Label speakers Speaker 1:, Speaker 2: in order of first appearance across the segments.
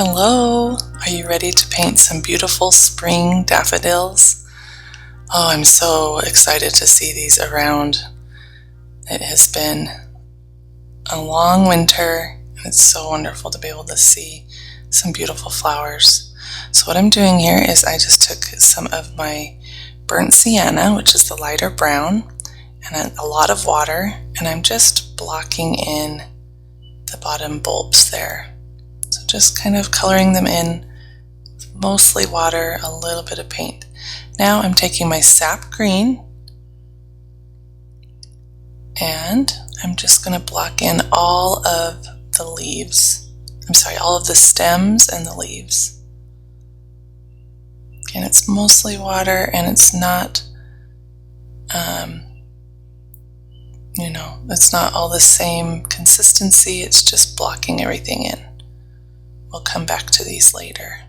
Speaker 1: Hello! Are you ready to paint some beautiful spring daffodils? Oh, I'm so excited to see these around. It has been a long winter, and it's so wonderful to be able to see some beautiful flowers. So what I'm doing here is I just took some of my burnt sienna, which is the lighter brown, and a lot of water, and I'm just blocking in the bottom bulbs there. So just kind of coloring them in, mostly water, a little bit of paint. Now I'm taking my sap green and I'm just going to block in all of the leaves. All of the stems and the leaves. And it's mostly water, and it's not, it's not all the same consistency. It's just blocking everything in. We'll come back to these later.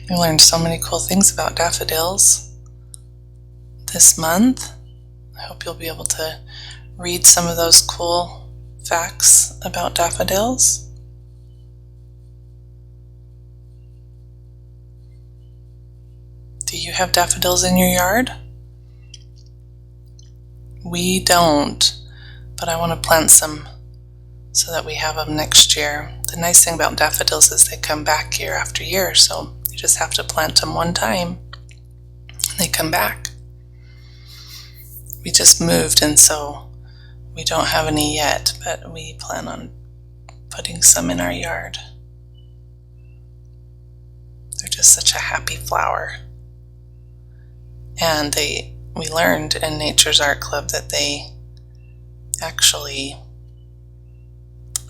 Speaker 1: We learned so many cool things about daffodils this month. I hope you'll be able to read some of those cool facts about daffodils. Do you have daffodils in your yard? We don't, but I want to plant some so that we have them next year. The nice thing about daffodils is they come back year after year, so you just have to plant them one time and they come back. We just moved, and so we don't have any yet, but we plan on putting some in our yard. They're just such a happy flower. And we learned in Nature's Art Club that they actually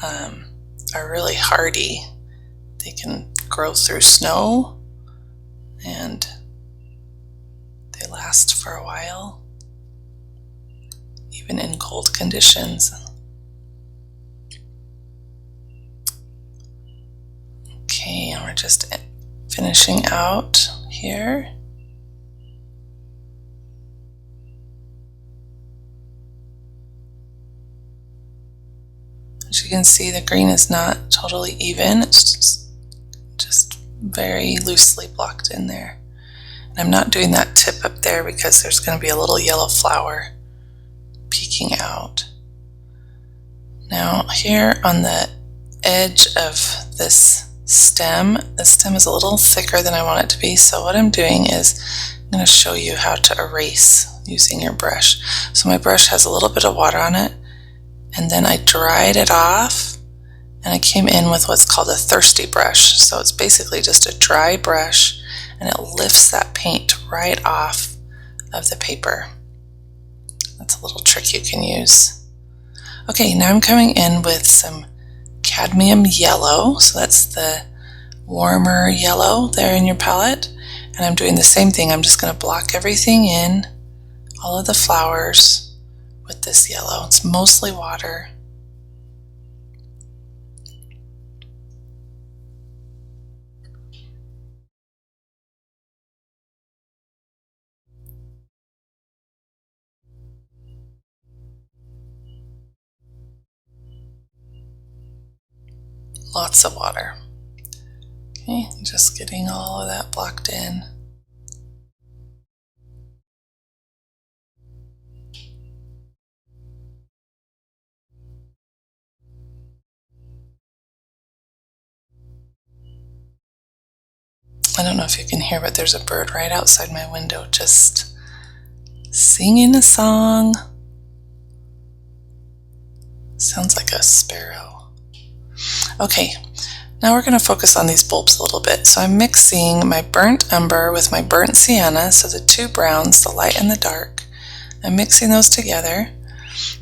Speaker 1: are really hardy. They can grow through snow, and they last for a while, even in cold conditions. Okay, and we're just finishing out here. As you can see, the green is not totally even. It's just very loosely blocked in there. And I'm not doing that tip up there because there's going to be a little yellow flower peeking out. Now here on the edge of this stem, the stem is a little thicker than I want it to be, so what I'm doing is I'm going to show you how to erase using your brush. So my brush has a little bit of water on it, and then I dried it off, and I came in with what's called a thirsty brush. So it's basically just a dry brush, and it lifts that paint right off of the paper. That's a little trick you can use. Okay, now I'm coming in with some cadmium yellow, so that's the warmer yellow there in your palette, and I'm doing the same thing. I'm just going to block everything in, all of the flowers, with this yellow. It's mostly water. Lots of water. Okay, just getting all of that blocked in. I don't know if you can hear, but there's a bird right outside my window just singing a song. Sounds like a sparrow. Okay, now we're going to focus on these bulbs a little bit. So I'm mixing my burnt umber with my burnt sienna, so the two browns, the light and the dark. I'm mixing those together,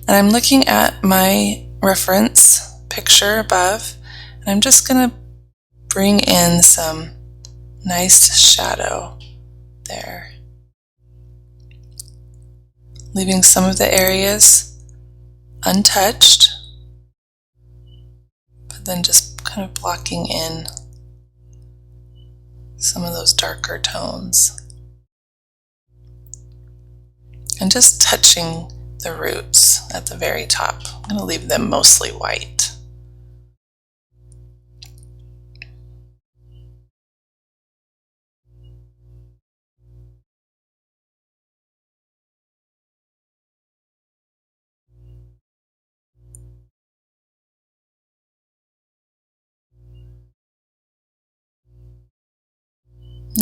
Speaker 1: and I'm looking at my reference picture above, and I'm just going to bring in some nice shadow there, leaving some of the areas untouched, but then just kind of blocking in some of those darker tones. and just touching the roots at the very top. I'm going to leave them mostly white.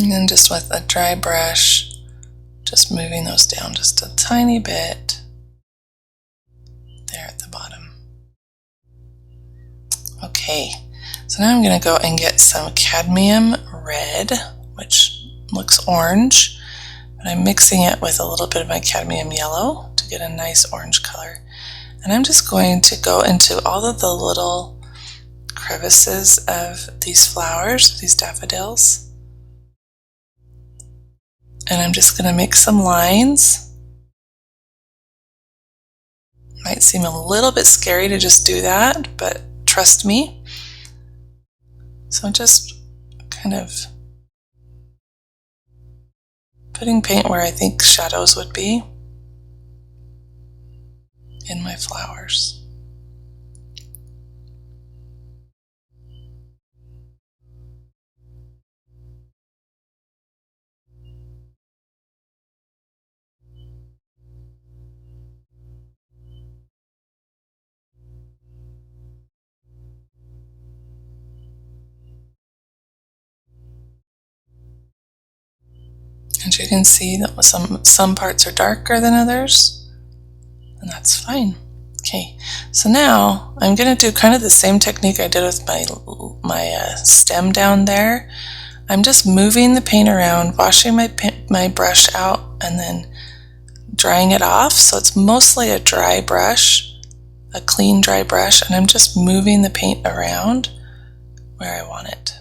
Speaker 1: And then just with a dry brush, just moving those down just a tiny bit there at the bottom. Okay, so now I'm going to go and get some cadmium red, which looks orange, but I'm mixing it with a little bit of my cadmium yellow to get a nice orange color. And I'm just going to go into all of the little crevices of these flowers, these daffodils. And I'm just going to make some lines. Might seem a little bit scary to just do that, but trust me. So just kind of putting paint where I think shadows would be in my flowers. And you can see that some parts are darker than others, and that's fine. Okay, so now I'm going to do kind of the same technique I did with my stem down there. I'm just moving the paint around, washing my brush out, and then drying it off. So it's mostly a dry brush, a clean dry brush, and I'm just moving the paint around where I want it.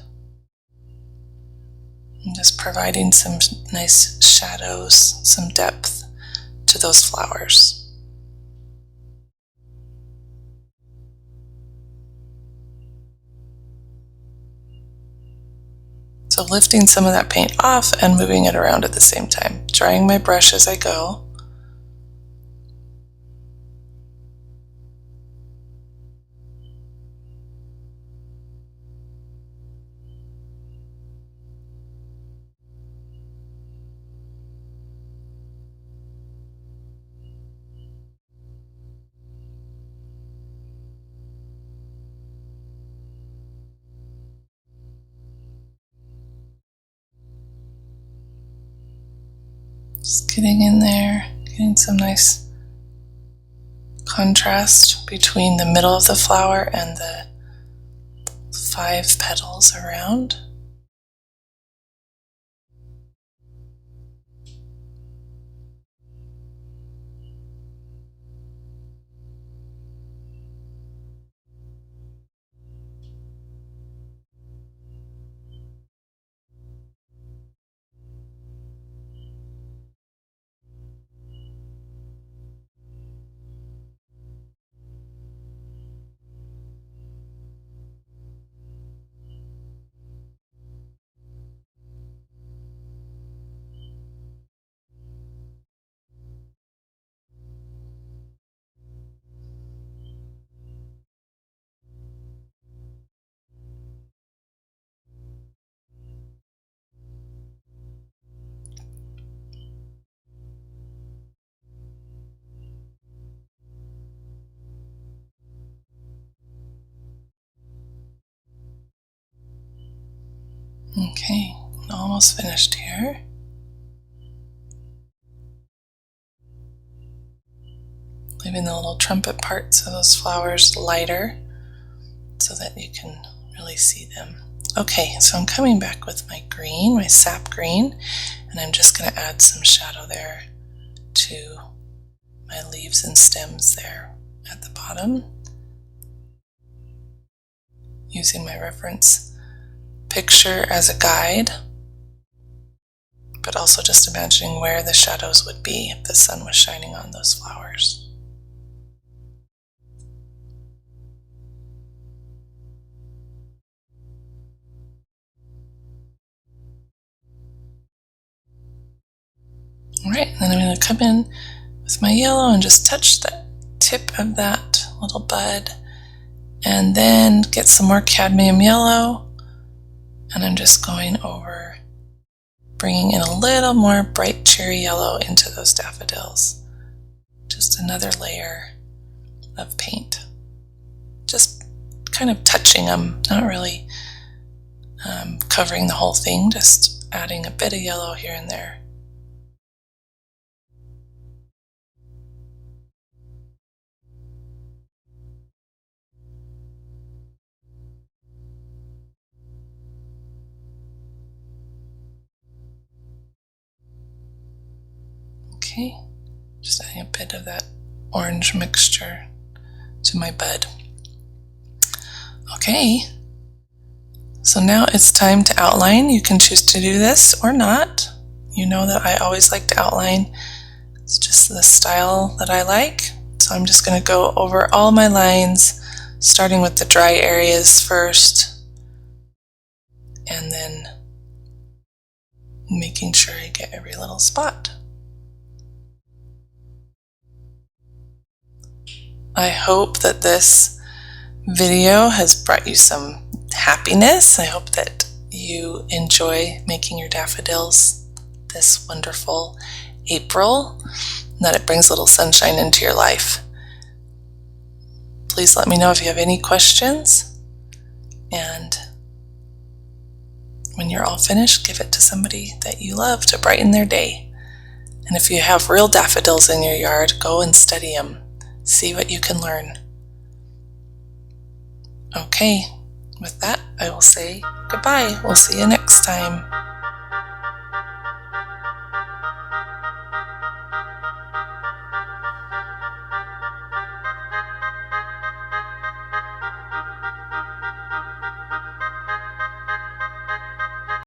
Speaker 1: I'm just providing some nice shadows, some depth to those flowers. So lifting some of that paint off and moving it around at the same time, drying my brush as I go. Just getting in there, getting some nice contrast between the middle of the flower and the 5 petals around. Okay, almost finished here. Leaving the little trumpet parts of those flowers lighter so that you can really see them. Okay, so I'm coming back with my green, my sap green, and I'm just going to add some shadow there to my leaves and stems there at the bottom, using my reference picture as a guide, but also just imagining where the shadows would be if the sun was shining on those flowers. All right, then I'm going to come in with my yellow and just touch the tip of that little bud, and then get some more cadmium yellow, and I'm just going over, bringing in a little more bright cherry yellow into those daffodils. Just another layer of paint. Just kind of touching them, not really covering the whole thing, just adding a bit of yellow here and there. Okay, just adding a bit of that orange mixture to my bud. Okay, so now it's time to outline. You can choose to do this or not. You know that I always like to outline. It's just the style that I like. So I'm just going to go over all my lines, starting with the dry areas first, and then making sure I get every little spot. I hope that this video has brought you some happiness. I hope that you enjoy making your daffodils this wonderful April, and that it brings a little sunshine into your life. Please let me know if you have any questions, and when you're all finished, give it to somebody that you love to brighten their day. And if you have real daffodils in your yard, go and study them. See what you can learn. Okay, with that, I will say goodbye. We'll see you next time.